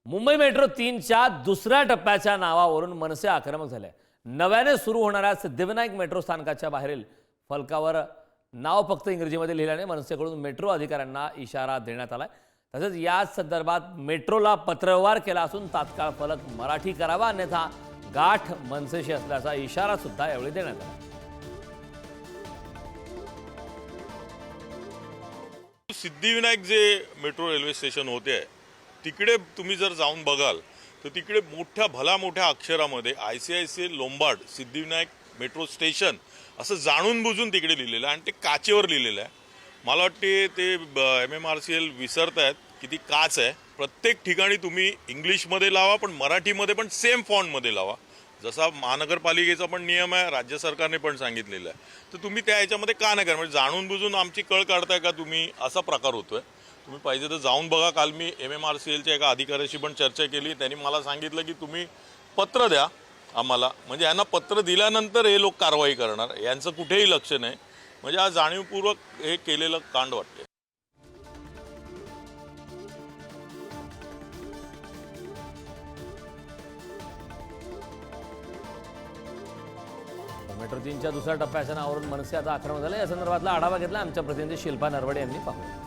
Mumbai metro 3च्या दुसऱ्या टप्प्याच्या नावावरून मनसे आक्रमक झाले। नव्याने सुरू होणाऱ्या सिद्धिविनायक मेट्रो स्थानकाच्या बाहेरील फलकावर नाव फक्त इंग्रजीमध्ये लिहिल्याने मनसेकडून मेट्रो अधिकाऱ्यांना इशारा देण्यात आलाय। तसेच याच संदर्भात मेट्रोला पत्रव्यवहार केला असून तात्काळ फलक मराठी करावा अन्यथा गाठ मनसेशी असल्याचा इशारा सुद्धा यावेळी देण्यात आला। सिद्धिविनायक जे मेट्रो रेल्वे स्टेशन होते तिकडे तुम्ही जर जाऊन बघाल तर तिकडे भला मोठ्या अक्षरामध्ये ICICI Lombard Siddhivinayak metro station असं जाणून बुजून तिकडे लिहिलेलं आहे आणि ते काचेवर लिहिलेलं आहे। मला वाटते ते MMRCL विसरतायत की ती काच आहे। प्रत्येक ठिकाणी तुम्ही इंग्लिशमध्ये लावा पण मराठीमध्ये पण सेम फॉन्टमध्ये लावा, जसा महानगरपालिकेचा पण नियम आहे, राज्य सरकारने पण सांगितलेलं आहे। तर तुम्ही त्या ह्याच्यामध्ये का नाही करा, म्हणजे जाणून बुजून आमची कळ काढताय का तुम्ही, असा प्रकार होतोय। तुम्ही पाहिजे तर जाऊन बघा। काल मी MMRCLच्या एका अधिकाऱ्याशी पण चर्चा केली, त्यांनी मला सांगितलं की तुम्ही पत्र द्या आम्हाला, म्हणजे यांना पत्र दिल्यानंतर हे लोक कारवाई करणार, यांचं कुठेही लक्ष नाही। म्हणजे आज जाणीवपूर्वक हे केलेलं कांड वाटते। मेट्रो 3च्या दुसऱ्या टप्प्याच्या नावावरून मनसे आता आक्रमक झाले। या संदर्भातला आढावा घेतला आमच्या प्रतिनिधी शिल्पा नरवडे यांनी। पाहू।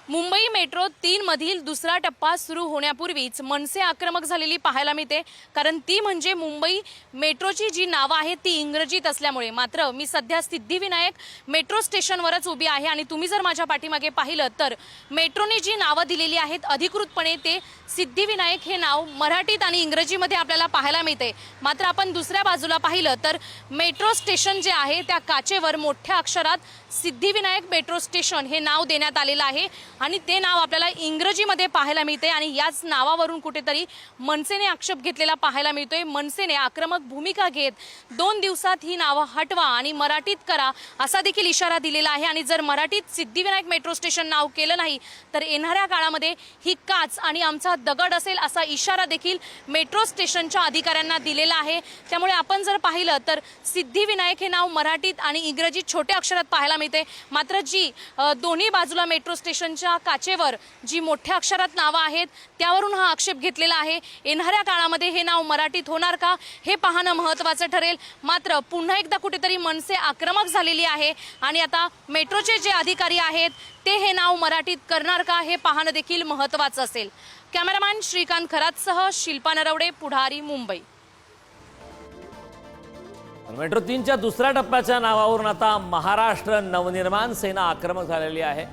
मुंबई मेट्रो 3 मधील दुसरा टप्पा सुरू होण्यापूर्वीच मनसे आक्रमक झालेली पाहायला मिळते, कारण ती म्हणजे मुंबई मेट्रोची जी नावं आहेत ती इंग्रजीत असल्यामुळे। मात्र मी सध्या सिद्धिविनायक मेट्रो स्टेशनवरच उभी आहे आणि तुम्ही जर माझ्या पाठीमागे पाहिलं तर मेट्रोने जी नावं दिलेली आहेत अधिकृतपणे ते सिद्धिविनायक हे नाव मराठीत आणि इंग्रजीमध्ये आपल्याला पाहायला मिळते। मात्र आपण दुसऱ्या बाजूला पाहिलं तर मेट्रो स्टेशन जे आहे त्या काचेवर मोठ्या अक्षरात सिद्धिविनायक मेट्रो स्टेशन हे नाव देण्यात आलेलं आहे आणि ते नाव आपल्याला इंग्रजीमध्ये पाहायला मिळते आणि याच नावावरून कुठेतरी मनसेने आक्षेप घेतलेला पाहायला मिळतोय। मनसेने आक्रमक भूमिका घेत 2 दिवसात ही नावं हटवा आणि मराठीत करा असा देखील इशारा दिलेला आहे आणि जर मराठीत सिद्धिविनायक मेट्रो स्टेशन नाव केलं नाही तर येणाऱ्या काळामध्ये ही काच आणि आमचा दगड असेल असा इशारा देखील मेट्रो स्टेशनच्या अधिकाऱ्यांना दिलेला आहे। त्यामुळे आपण जर पाहिलं तर सिद्धिविनायक हे नाव मराठीत आणि इंग्रजीत छोट्या अक्षरात पाहायला मिळते, मात्र जी दोन्ही बाजूला मेट्रो स्टेशनच्या काचेवर जी मोठ्या अक्षरात नावं आहेत त्यावरून हा आक्षेप घेतलेला आहे। येणाऱ्या काळामध्ये हे नाव मराठीत होणार का हे पाहणं महत्त्वाचं ठरेल। मात्र पुन्हा एकदा कुठेतरी मनसे आक्रमक झालेली आहे आणि आता मेट्रोचे जे अधिकारी आहेत ते हे नाव मराठीत करणार का हे पाहणं देखील महत्त्वाचं असेल। कॅमेरामॅन श्रीकांत खरातसह शिल्पा नरवडे, पुढारी, मुंबई। मेट्रो 3च्या दुसऱ्या टप्प्याच्या नावावरून आता महाराष्ट्र नवनिर्माण सेना आक्रमक झालेली आहे।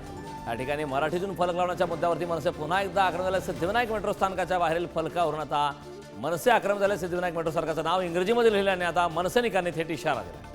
या ठिकाणी मराठीतून फलक लावण्याच्या मुद्द्यावरती मनसे पुन्हा एकदा आक्रमक झाले। सिद्धिविनायक मेट्रो स्थानकाच्या बाहेरील फलकावरून आता मनसे आक्रमक झाले। सिद्धिविनायक मेट्रो स्थानकाचं नाव इंग्रजीमध्ये लिहिल्याने आता मनसेनिकांनी थेट इशारा दिला।